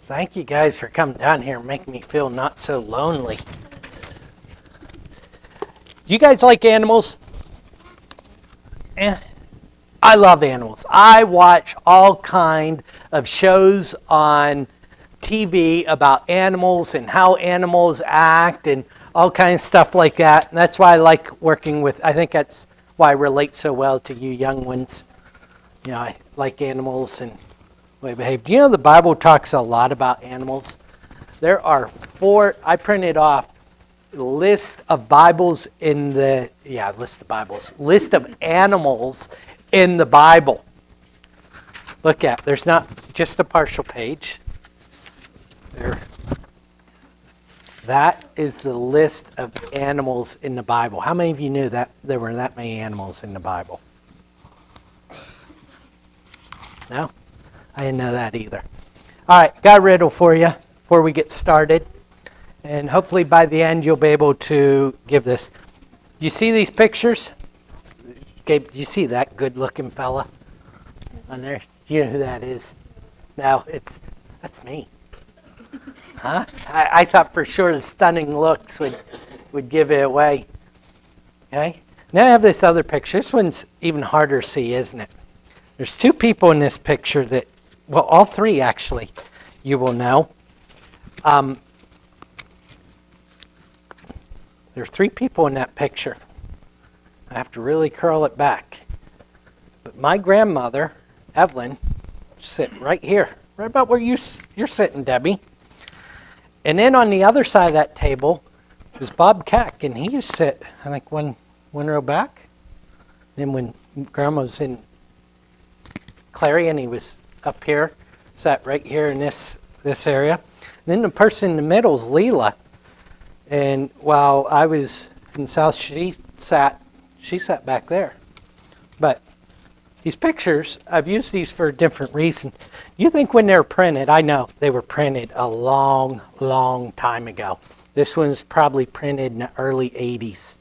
Thank you guys for coming down here and making me feel not so lonely. You guys like animals? I love animals. I watch all kind of shows on TV about animals and how animals act and all kinds of stuff like that. And that's why I like working with, I think that's why I relate so well to you young ones. You know, I like animals and the way they behave. Do you know the Bible talks a lot about animals? There are I printed off a list of Bibles in the, list of animals in the Bible. Look at, there's not just a partial page. There. That is the list of animals in the Bible. How many of you knew that there were that many animals in the Bible? No? I didn't know that either. All right, got a riddle for you before we get started. And hopefully by the end you'll be able to give this. Do you see these pictures? Gabe, do you see that good-looking fella on there? Do you know who that is? No, that's me. Huh? I thought for sure the stunning looks would give it away. Okay? Now I have this other picture. This one's even harder to see, isn't it? There's two people in this picture that, well, all three actually, you will know. There are three people in that picture. I have to really curl it back. But my grandmother, Evelyn, sit right here, right about where you're sitting, Debbie. And then on the other side of that table was Bob Keck, and he used to sit, I think, one row back. Then when Grandma was in Clarion, he was up here, sat right here in this area. And then the person in the middle is Leela. And while I was in South, she sat back there. But these pictures, I've used these for a different reason. You think when they're printed, I know they were printed a long, long time ago. This one's probably printed in the early 80s.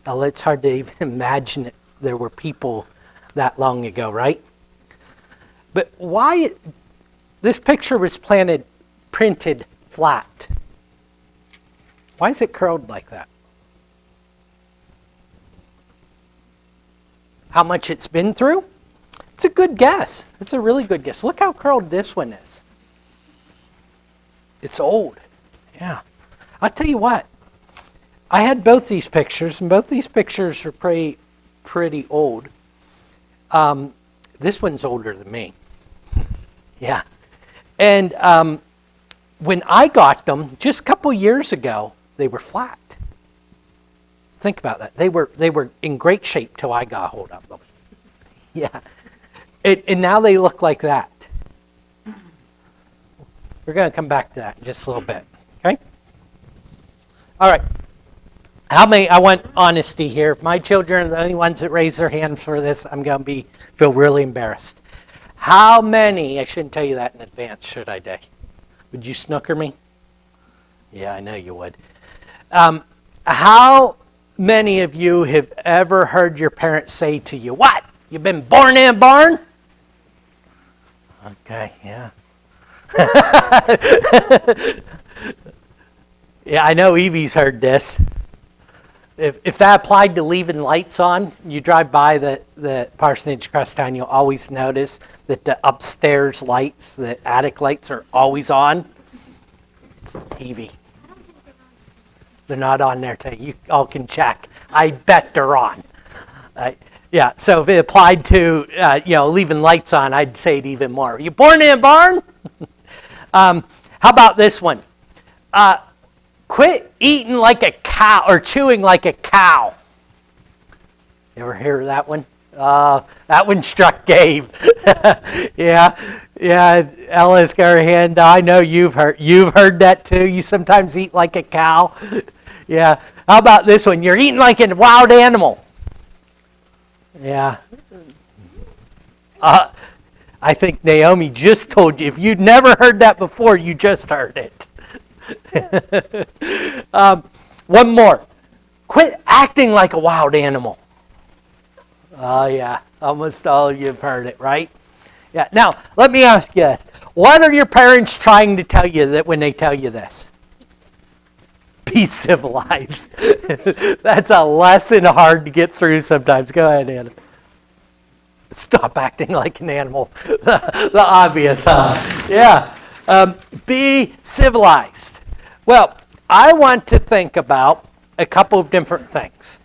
Now, it's hard to even imagine that there were people that long ago, right? But why this picture was printed flat? Why is it curled like that? How much it's been through? It's a good guess. It's a really good guess. Look how curled this one is. It's old. Yeah. I'll tell you what. I had both these pictures, and both these pictures are pretty old. This one's older than me. Yeah. And when I got them, just a couple years ago, they were flat. Think about that. They were in great shape till I got a hold of them. Yeah. And now they look like that. We're going to come back to that in just a little bit. Okay? All right. I want honesty here. If my children are the only ones that raise their hands for this, I'm going to feel really embarrassed. How many, I shouldn't tell you that in advance, should I, Day? Would you snooker me? Yeah, I know you would. How many of you have ever heard your parents say to you, "What? You've been born in a barn?" Okay, yeah. Yeah, I know Evie's heard this. If that applied to leaving lights on, you drive by the parsonage across town, you'll always notice that the upstairs lights, the attic lights, are always on. It's Evie. They're not on there today. You all can check. I bet they're on. Yeah, so if it applied to leaving lights on, I'd say it even more. Are you born in a barn? How about this one? Quit eating like a cow or chewing like a cow. You ever hear of that one? That one struck Gabe. Yeah. Ella's got her hand. I know you've heard that too. You sometimes eat like a cow. Yeah. How about this one? You're eating like a wild animal. Yeah. I think Naomi just told you. If you'd never heard that before, you just heard it. One more. Quit acting like a wild animal. Oh, yeah. Almost all of you have heard it, right? Yeah. Now, let me ask you this. What are your parents trying to tell you that when they tell you this? Be civilized. That's a lesson hard to get through sometimes. Go ahead, Anna. Stop acting like an animal. The obvious, huh? Yeah. Be civilized. Well, I want to think about a couple of different things.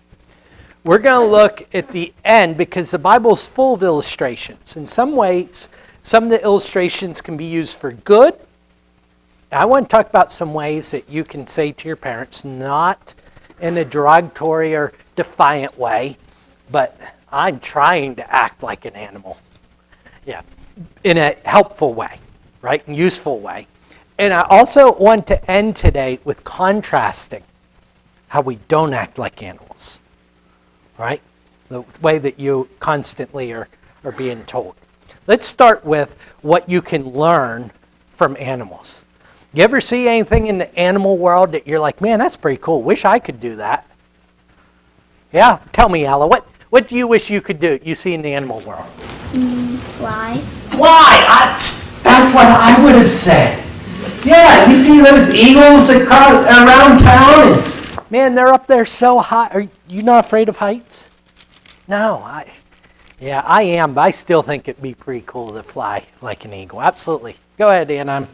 We're going to look at the end because the Bible's full of illustrations. In some ways, some of the illustrations can be used for good. I want to talk about some ways that you can say to your parents, not in a derogatory or defiant way, but I'm trying to act like an animal. Yeah, in a helpful way, right? Useful way. And I also want to end today with contrasting how we don't act like animals, right? The way that you constantly are being told. Let's start with what you can learn from animals. You ever see anything in the animal world that you're like, man, that's pretty cool. Wish I could do that. Yeah, tell me, Ella, what do you wish you could do? You see in the animal world? Fly. Fly! That's what I would have said. Yeah, you see those eagles around town, and man, they're up there so high. Are you not afraid of heights? No, I am, but I still think it'd be pretty cool to fly like an eagle. Absolutely. Go ahead, Ann. I'm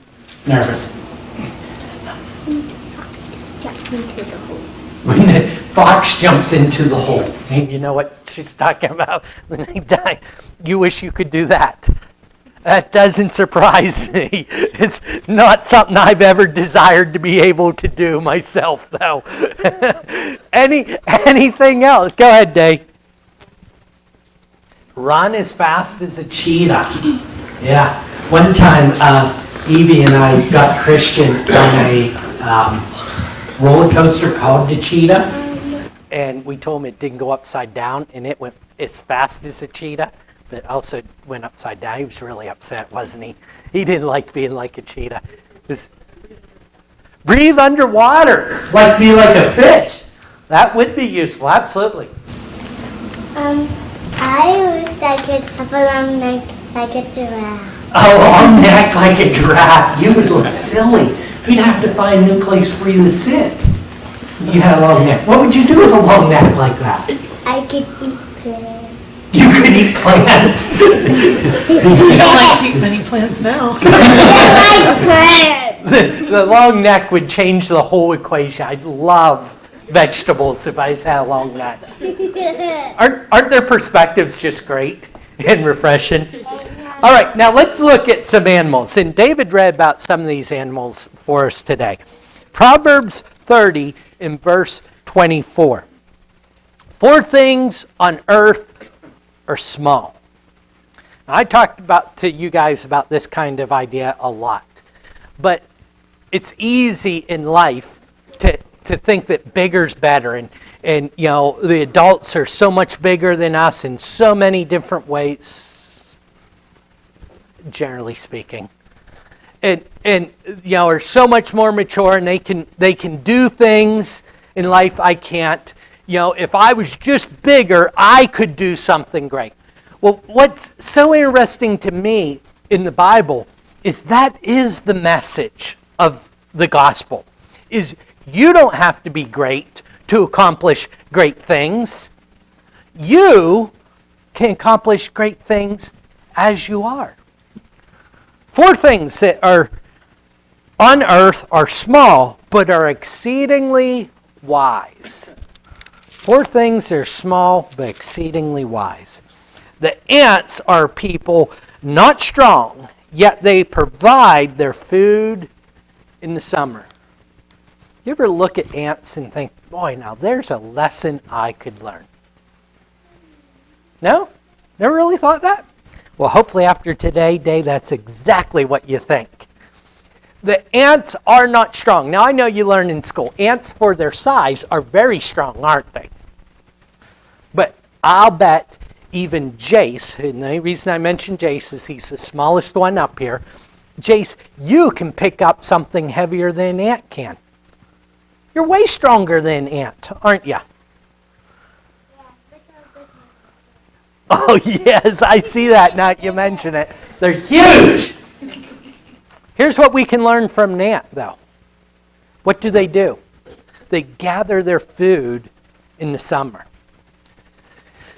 nervous. Jumps into the hole. When the fox jumps into the hole, and you know what she's talking about when they die. You wish you could do that. That doesn't surprise me. It's not something I've ever desired to be able to do myself, though. Anything else? Go ahead, Dave. Run as fast as a cheetah. Yeah. One time, Evie and I got Christian on a roller coaster called the Cheetah, and we told him it didn't go upside down, and it went as fast as a cheetah, but also went upside down. He was really upset, wasn't he? He didn't like being like a cheetah. Just breathe underwater, be like a fish. That would be useful, absolutely. I wish I could have a long neck like a giraffe. A long neck like a giraffe? You would look silly. You'd have to find a new place for you to sit. You had a long neck. What would you do with a long neck like that? I could eat plants. You could eat plants. You don't like to eat many plants now. I like plants. The long neck would change the whole equation. I'd love vegetables if I just had a long neck. Aren't their perspectives just great and refreshing? All right, now let's look at some animals. And David read about some of these animals for us today. Proverbs 30 in verse 24. 4 things on earth are small. Now, I talked to you guys about this kind of idea a lot. But it's easy in life to think that bigger's better. And you know, the adults are so much bigger than us in so many different ways, generally speaking. And you know, are so much more mature, and they can do things in life I can't. You know, if I was just bigger, I could do something great. Well, what's so interesting to me in the Bible is that is the message of the gospel. Is you don't have to be great to accomplish great things. You can accomplish great things as you are. 4 things that are on earth are small, but are exceedingly wise. 4 things that are small, but exceedingly wise. The ants are people not strong, yet they provide their food in the summer. You ever look at ants and think, boy, now there's a lesson I could learn? No? Never really thought that? Well, hopefully after today, Dave, that's exactly what you think. The ants are not strong. Now, I know you learn in school, ants for their size are very strong, aren't they? But I'll bet even Jace, and the reason I mention Jace is he's the smallest one up here. Jace, you can pick up something heavier than an ant can. You're way stronger than an ant, aren't you? Oh, yes, I see that now that you mention it. They're huge. Here's what we can learn from an ant, though. What do? They gather their food in the summer.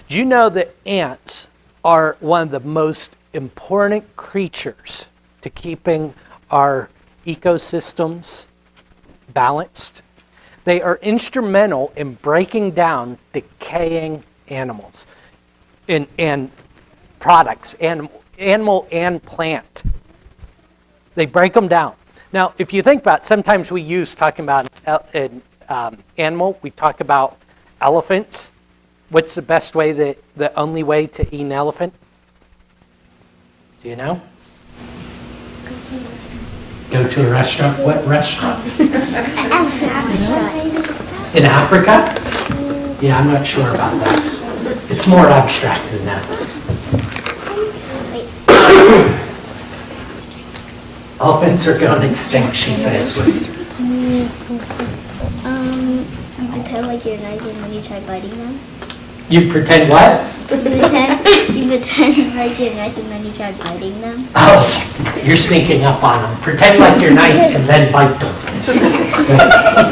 Do you know that ants are one of the most important creatures to keeping our ecosystems balanced? They are instrumental in breaking down decaying animals and products, animal and plant. They break them down. Now, if you think about it, sometimes we use talking about an animal, we talk about elephants. What's the best way, the only way to eat an elephant? Do you know? Go to a restaurant. What restaurant? In Africa? Yeah, I'm not sure about that. It's more abstract than that. Elephants are going extinct, she says. Pretend like you're nice and then you try biting them. You pretend what? You pretend like you're nice and then you try biting them. Oh, you're sneaking up on them. Pretend like you're nice and then bite them.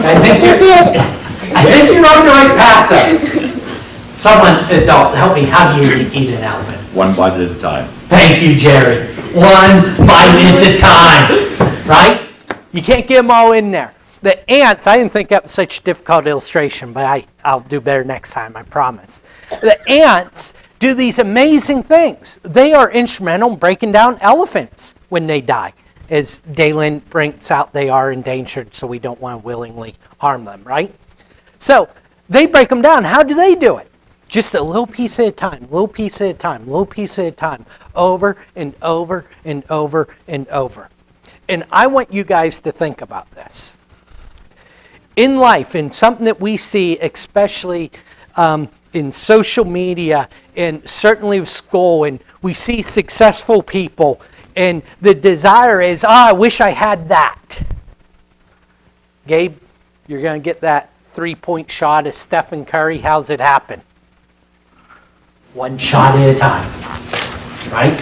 I think you're on the right path, though. Someone, adult, help me. How do you eat an elephant? One bite at a time. Thank you, Jerry. One bite at a time, right? You can't get them all in there. The ants, I didn't think that was such a difficult illustration, but I'll do better next time, I promise. The ants do these amazing things. They are instrumental in breaking down elephants when they die. As Dalen brings out, they are endangered, so we don't want to willingly harm them, right? So they break them down. How do they do it? Just a little piece at a time, little piece at a time, little piece at a time, over and over and over and over. And I want you guys to think about this. In life, in something that we see, especially in social media and certainly with school, and we see successful people, and the desire is, I wish I had that. Gabe, you're going to get that 3-point shot of Stephen Curry. How's it happen? One shot at a time, right?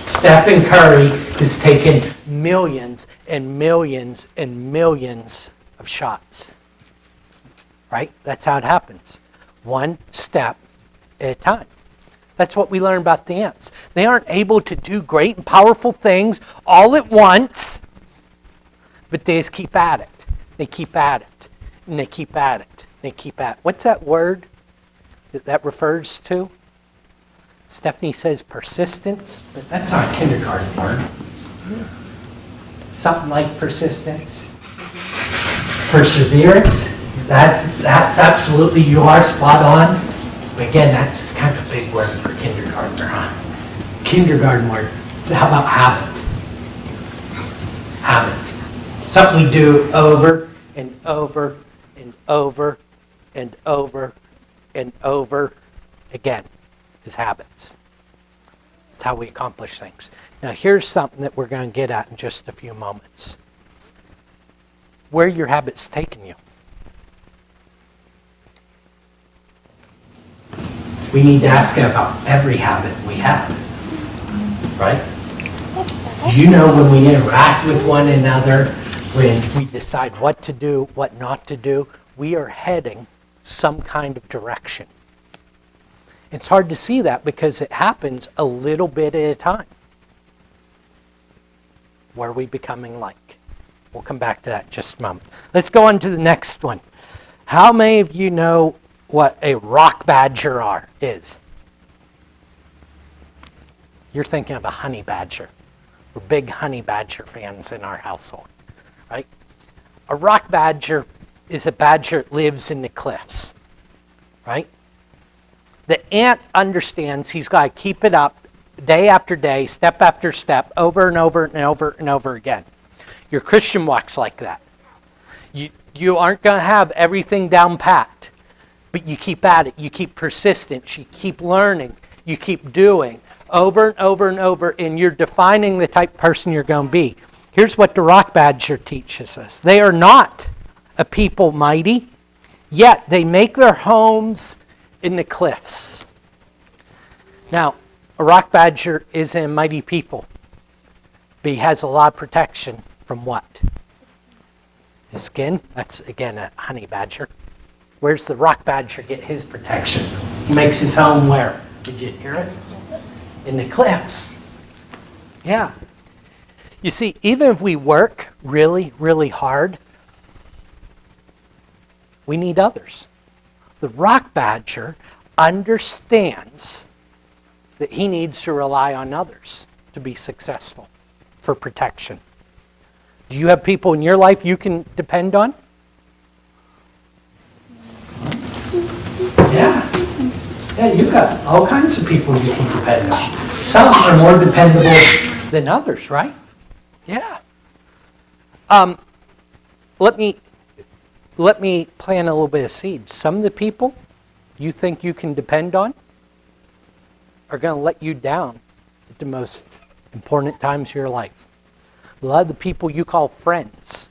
Stephen Curry has taken millions and millions and millions of shots, right? That's how it happens. One step at a time. That's what we learn about the ants. They aren't able to do great and powerful things all at once, but they just keep at it. They keep at it, and they keep at it. They keep at it. What's that word that refers to? Stephanie says persistence, but that's not a kindergarten word. Something like persistence. Perseverance. That's absolutely, you are spot on. But again, that's kind of a big word for a kindergartner, huh? Kindergarten word. So how about habit? Habit. Something we do over and over and over and over and over again is habits. It's how we accomplish things. Now here's something that we're going to get at in just a few moments. Where are your habits taking you? We need to ask about every habit we have, right? Do you know when we interact with one another, when we decide what to do, what not to do, we are heading some kind of direction. It's hard to see that because it happens a little bit at a time. What are we becoming like? We'll come back to that in just a moment. Let's go on to the next one. How many of you know what a rock badger is? You're thinking of a honey badger. We're big honey badger fans in our household, right? A rock badger is a badger that lives in the cliffs, right? The ant understands he's got to keep it up day after day, step after step, over and over and over and over again. Your Christian walk's like that. You aren't going to have everything down pat, but you keep at it. You keep persistent. You keep learning. You keep doing over and over and over, and you're defining the type of person you're going to be. Here's what the rock badger teaches us. They are not a people mighty, yet they make their homes in the cliffs. Now, a rock badger is a mighty people. But he has a lot of protection from what? His skin. That's, again, a honey badger. Where's the rock badger get his protection? He makes his home where? Did you hear it? In the cliffs. Yeah. You see, even if we work really, really hard, we need others. The rock badger understands that he needs to rely on others to be successful for protection. Do you have people in your life you can depend on? Yeah. Yeah, you've got all kinds of people you can depend on. Some are more dependable than others, right? Yeah. Let me plant a little bit of seed. Some of the people you think you can depend on are going to let you down at the most important times of your life. A lot of the people you call friends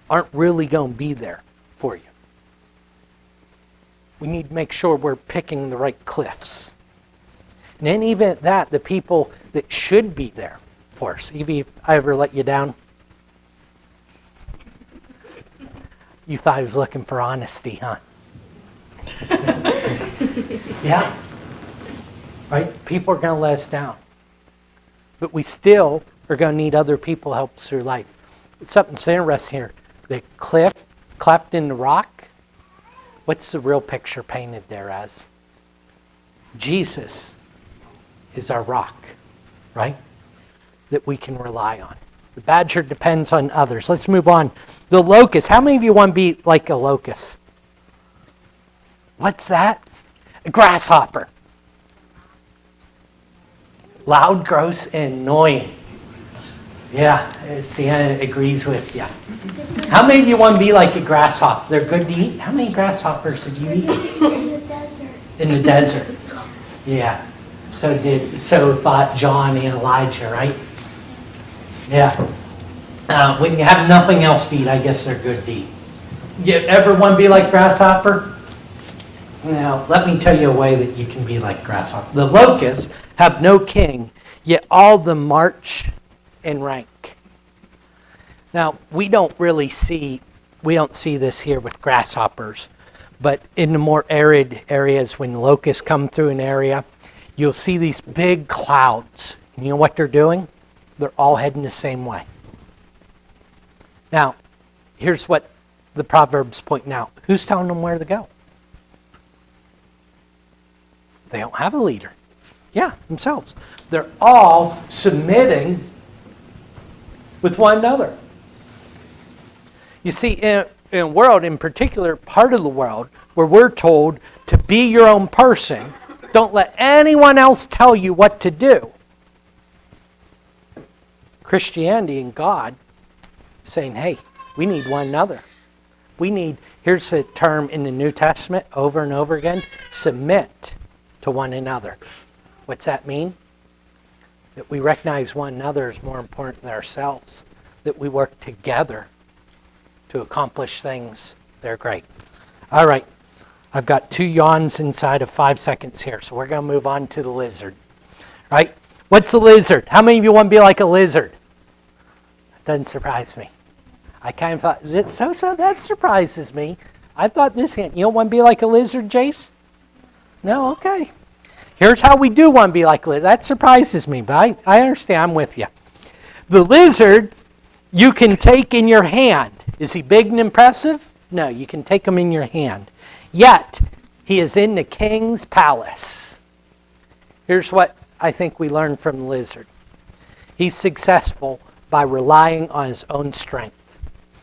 aren't really going to be there for you. We need to make sure we're picking the right cliffs. And then even at that, the people that should be there for us, even if I ever let you down, you thought I was looking for honesty, huh? Yeah. Right? People are going to let us down. But we still are going to need other people to help us through life. Something's interesting here. The cleft in the rock, what's the real picture painted there as? Jesus is our rock, right? That we can rely on. The badger depends on others. Let's move on. The locust. How many of you want to be like a locust? What's that? A grasshopper. Loud, gross, and annoying. Yeah, Sienna agrees with you. How many of you want to be like a grasshopper? They're good to eat. How many grasshoppers have you eaten? In the desert. In the desert. Yeah. So thought John and Elijah, right? Yeah. When you have nothing else to eat, I guess they're good to eat. You ever want to be like grasshopper? Now, let me tell you a way that you can be like grasshopper. The locusts have no king, yet all of them march in rank. Now, we don't see this here with grasshoppers, but in the more arid areas, when locusts come through an area, you'll see these big clouds. And you know what they're doing? They're all heading the same way. Now, here's what the Proverbs point out. Who's telling them where to go? They don't have a leader. Yeah, themselves. They're all submitting with one another. You see, in a world, in particular, part of the world, where we're told to be your own person, don't let anyone else tell you what to do. Christianity and God saying, hey, we need one another. Here's a term in the New Testament over and over again, submit to one another. What's that mean? That we recognize one another is more important than ourselves. That we work together to accomplish things that are great. All right. I've got 2 yawns inside of 5 seconds here, so we're going to move on to the lizard. Right? What's a lizard? How many of you want to be like a lizard? That doesn't surprise me. I kind of thought, that surprises me. I thought this, you don't want to be like a lizard, Jace? No? Okay. Here's how we do want to be like a lizard. That surprises me, but I understand. I'm with you. The lizard, you can take in your hand. Is he big and impressive? No, you can take him in your hand. Yet, he is in the king's palace. Here's what I think we learn from the lizard. He's successful by relying on his own strength.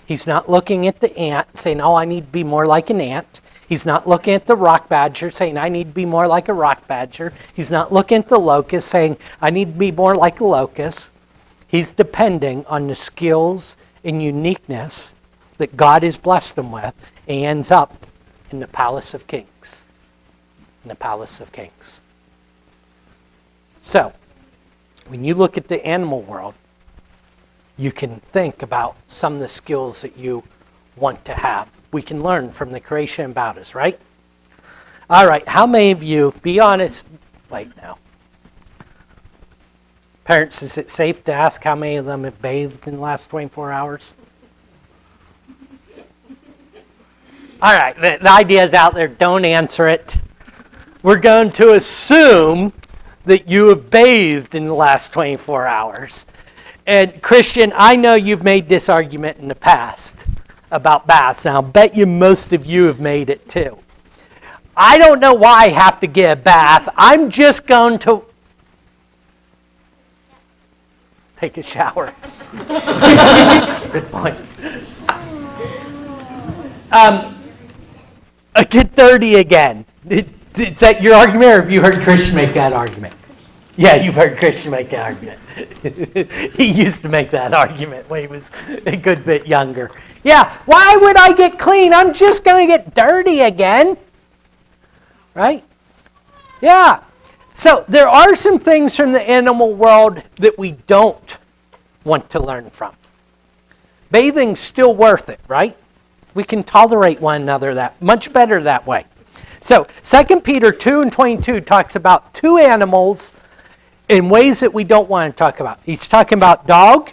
He's not looking at the ant saying, oh, I need to be more like an ant. He's not looking at the rock badger saying, I need to be more like a rock badger. He's not looking at the locust saying, I need to be more like a locust. He's depending on the skills and uniqueness that God has blessed him with, and he ends up in the palace of kings. In the palace of kings. So, when you look at the animal world, you can think about some of the skills that you want to have. We can learn from the creation about us, right? All right, how many of you, be honest, wait now. Parents, is it safe to ask how many of them have bathed in the last 24 hours? All right, the idea is out there. Don't answer it. We're going to assume that you have bathed in the last 24 hours. And Christian, I know you've made this argument in the past about baths. Now, I'll bet you most of you have made it too. I don't know why I have to get a bath. I'm just going to take a shower. Good point. Get dirty again. Is that your argument, or have you heard Christian make that argument? Yeah, you've heard Christian make that argument. He used to make that argument when he was a good bit younger. Yeah, why would I get clean? I'm just going to get dirty again. Right? Yeah. So there are some things from the animal world that we don't want to learn from. Bathing's still worth it, right? We can tolerate one another that much better that way. So 2 Peter 2:22 talks about two animals in ways that we don't want to talk about. He's talking about dog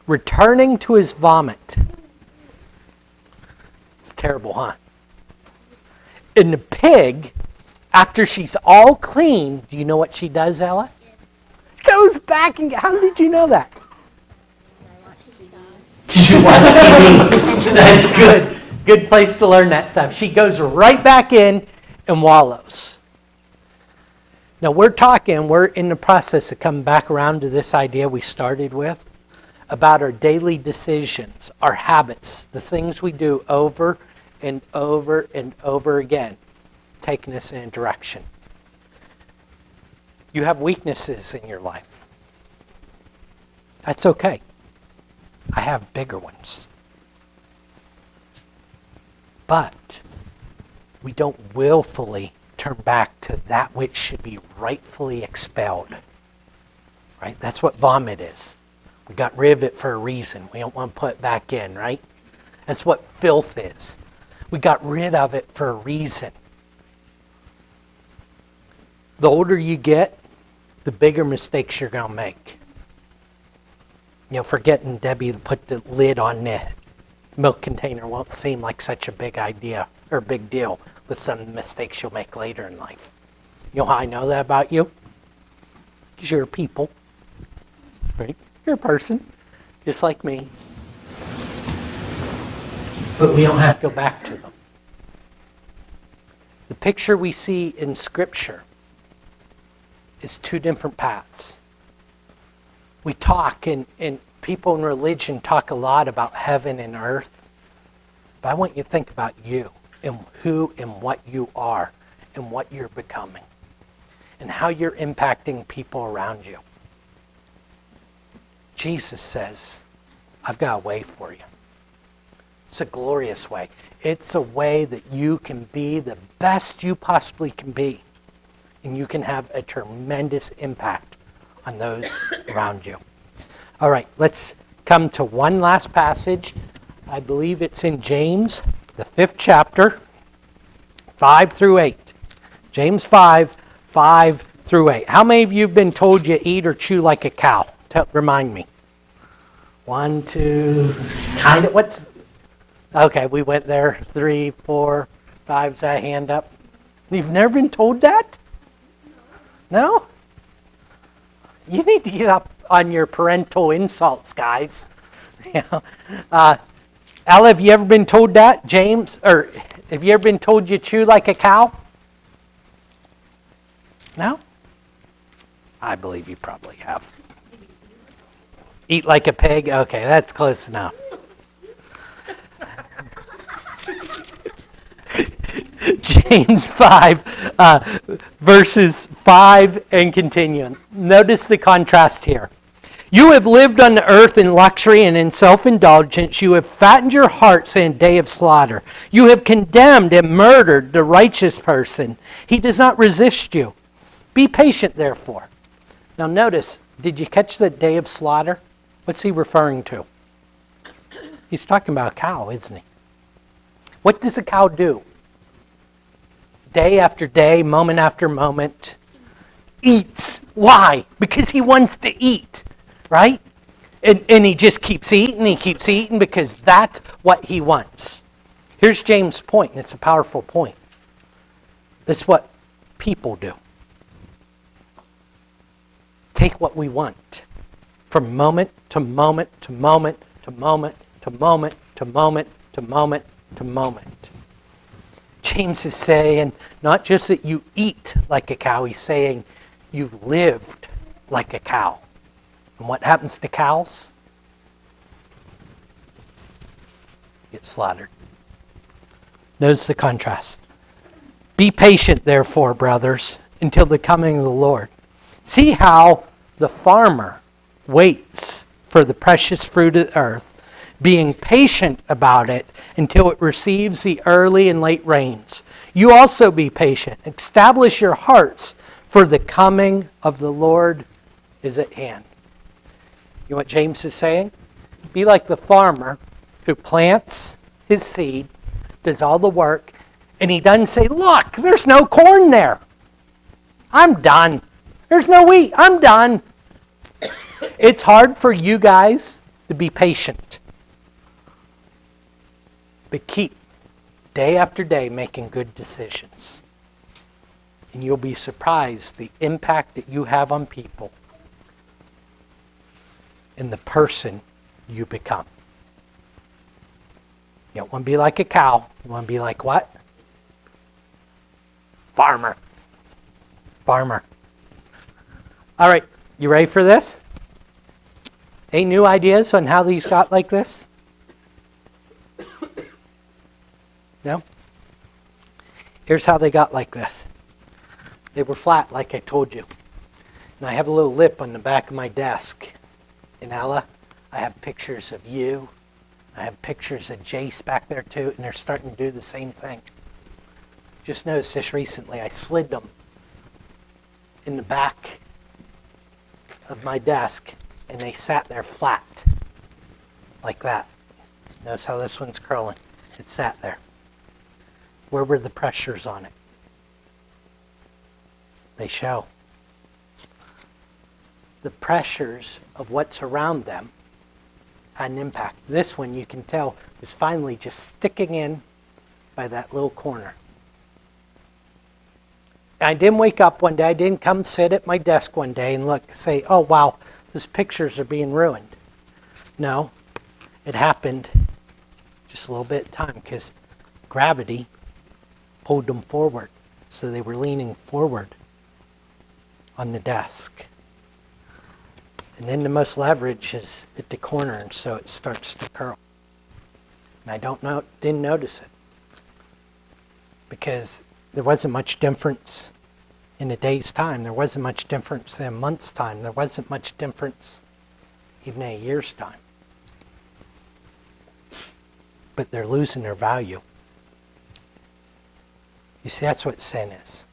returning to his vomit. It's terrible, huh? And the pig, after she's all clean, do you know what she does, Ella? Goes back and, how did you know that? You watch TV. That's good. Good place to learn that stuff. She goes right back in and wallows. Now we're in the process of coming back around to this idea we started with about our daily decisions, our habits, the things we do over and over and over again, taking us in a direction. You have weaknesses in your life. That's okay. I have bigger ones. But we don't willfully turn back to that which should be rightfully expelled. Right? That's what vomit is. We got rid of it for a reason. We don't want to put it back in, right? That's what filth is. We got rid of it for a reason. The older you get, the bigger mistakes you're going to make. You know, forgetting Debbie to put the lid on the milk container won't seem like such a big idea or big deal with some mistakes you'll make later in life. You know how I know that about you? Because you're a people, right? You're a person, just like me. But we don't have to go back to them. The picture we see in Scripture is two different paths. We talk, and people in religion talk a lot about heaven and earth. But I want you to think about you and who and what you are and what you're becoming and how you're impacting people around you. Jesus says, I've got a way for you. It's a glorious way. It's a way that you can be the best you possibly can be. And you can have a tremendous impact on those around you. All right, let's come to one last passage. I believe it's in James, the 5th chapter, 5 through 8. James 5, 5 through 8. How many of you have been told you eat or chew like a cow? Remind me. 1, 2, kind of, what's... Okay, we went there. 3, 4, 5, is that hand up? You've never been told that? No? You need to get up on your parental insults, guys. Ella, have you ever been told that? James, or have you ever been told you chew like a cow? No? I believe you probably have. Eat like a pig? Okay, that's close enough. James 5, verses 5 and continuing. Notice the contrast here. You have lived on the earth in luxury and in self-indulgence. You have fattened your hearts in a day of slaughter. You have condemned and murdered the righteous person. He does not resist you. Be patient, therefore. Now notice, did you catch the day of slaughter? What's he referring to? He's talking about a cow, isn't he? What does a cow do? Day after day, moment after moment, eats Why? Because he wants to eat, right? And he just keeps eating because that's what he wants. Here's James' point, and it's a powerful point. That's what people do. Take what we want from moment to moment to moment to moment to moment to moment to moment to moment. James is saying not just that you eat like a cow, he's saying you've lived like a cow. And what happens to cows? Get slaughtered. Notice the contrast. Be patient, therefore, brothers, until the coming of the Lord. See how the farmer waits for the precious fruit of the earth, being patient about it until it receives the early and late rains. You also be patient. Establish your hearts, for the coming of the Lord is at hand. You know what James is saying? Be like the farmer who plants his seed, does all the work, and he doesn't say, look, there's no corn there. I'm done. There's no wheat. I'm done. It's hard for you guys to be patient. But keep day after day making good decisions. And you'll be surprised the impact that you have on people and the person you become. You don't want to be like a cow. You want to be like what? Farmer. Farmer. All right, you ready for this? Any new ideas on how these got like this? No? Here's how they got like this. They were flat, like I told you. And I have a little lip on the back of my desk. In Ella, I have pictures of you. I have pictures of Jace back there too, and they're starting to do the same thing. Just noticed this recently. I slid them in the back of my desk, and they sat there flat, like that. Notice how this one's curling. It sat there. Where were the pressures on it? They show. The pressures of what's around them had an impact. This one, you can tell, was finally just sticking in by that little corner. I didn't wake up one day. I didn't come sit at my desk one day and look, say, oh, wow, those pictures are being ruined. No, it happened just a little bit of time because gravity pulled them forward. So they were leaning forward on the desk. And then the most leverage is at the corner, and so it starts to curl. And I didn't notice it because there wasn't much difference in a day's time. There wasn't much difference in a month's time. There wasn't much difference even in a year's time. But they're losing their value. You see, that's what sin is.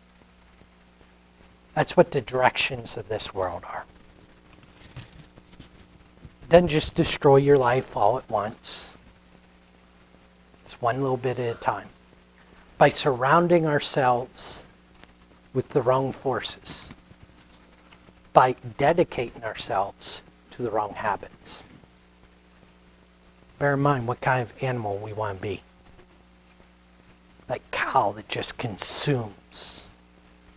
That's what the directions of this world are. It doesn't just destroy your life all at once. It's one little bit at a time. By surrounding ourselves with the wrong forces. By dedicating ourselves to the wrong habits. Bear in mind what kind of animal we want to be. Like cow that just consumes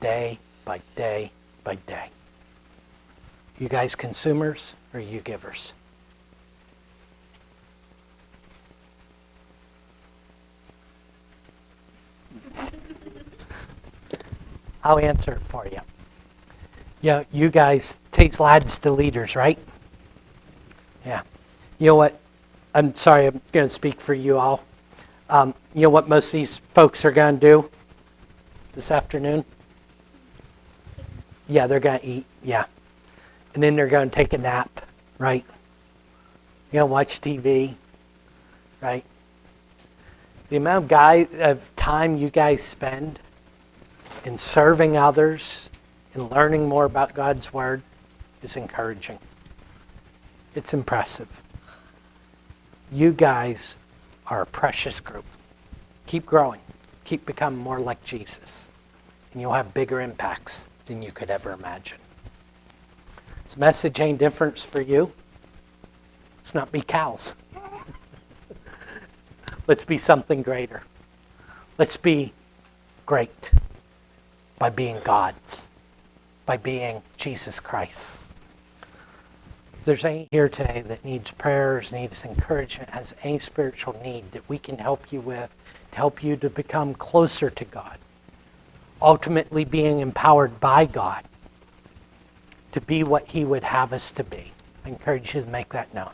day by day by day. You guys consumers or you givers? I'll answer it for you. Yeah, you guys takes lads to leaders, right? Yeah. You know what? I'm sorry, I'm going to speak for you all. You know what most of these folks are going to do this afternoon? Yeah, they're going to eat, yeah. And then they're going to take a nap, right? You're going to watch TV, right? The amount of time you guys spend in serving others and learning more about God's Word is encouraging. It's impressive. You guys are a precious group. Keep growing. Keep becoming more like Jesus. And you'll have bigger impacts than you could ever imagine. This message ain't different for you. Let's not be cows. Let's be something greater. Let's be great by being God's, by being Jesus Christ. If there's any here today that needs prayers, needs encouragement, has any spiritual need that we can help you with to help you to become closer to God, ultimately being empowered by God to be what He would have us to be, I encourage you to make that known.